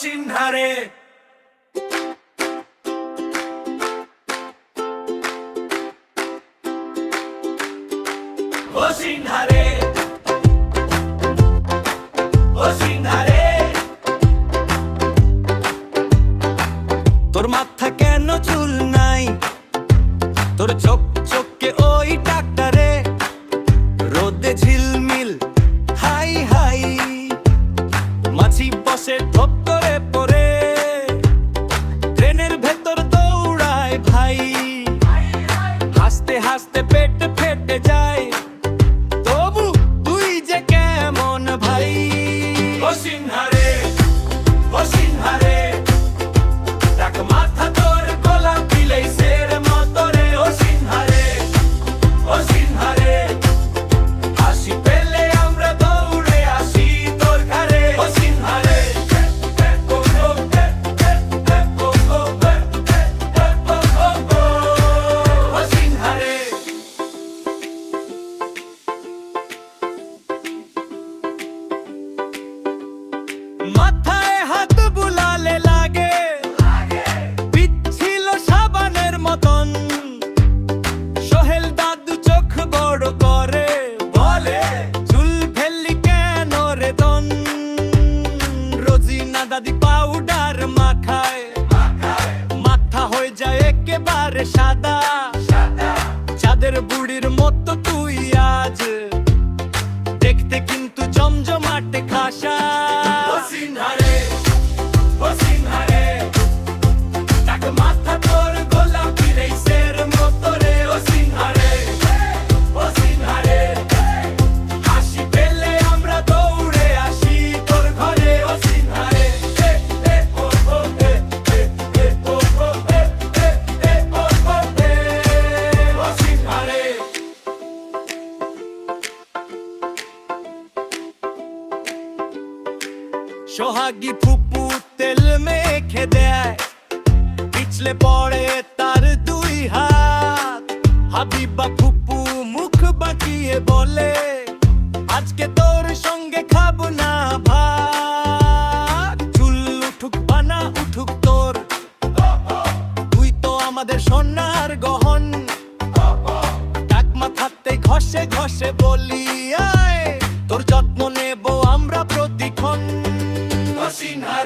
সিনহারে ও সিনহারে ও সিনহারে তোর মাথা কেন চুল নাই তোর চোখ চোখে ওই ডাক্তারে রোদে ঝিলমিল হাই হাই মাছি বসে ধপ করে পড়ে ট্রেনের ভেতর দৌড়ায় ভাই হাসতে হাসতে পেট ফেটে যায় তবু তুই যে কেমন ভাই ও সিনহারে ও সিনহারে টাক মাথা তোর গোলাপি লেসের মতো রে ও সিনহারে ও সিনহারে হাসি পেলে আমরা দৌড়ে আসি তোর ঘরে ও সিনহারে ও সিনহারে মাথায় হাত বুলালে লাগে পিচ্ছিল সাবানের মতন সোহেল দাদু চোখ বড় করে বলে চুল ফেললি কেন রে তন রোজিনা দাদি পাউডার মাখায় মাথা হয়ে যায় একেবারে সাদা চাঁদের বুড়ির মতো তুই আজ দেখতে কিন্তু জমজমাটে খাসা ও সিনহারে ও সিনহারে টাক মাথা তোর গোলাপি লেসের মতো রে ও সিনহারে ও সিনহারে হাসি পেলে আমরা দৌড়ে আসি তোর ঘরে ও সিনহারে ও ও ও সিনহারে সোহাগী ফুপু তেল মেখে দেয় পিছলে পড়ে তার দুই হাত হাবিবা ফুপু মুখ বাঁকিয়ে বলে আজকে তোর সঙ্গে খাবো না ভাত চুল উঠুক বানা উঠুক তোর তুই তো আমাদের সোনার গহন টাক মাথাতে ঘষে ঘষে বলি আয় তোর যত্ন নেব আমরা প্রতিক্ষণ ও সিনহারে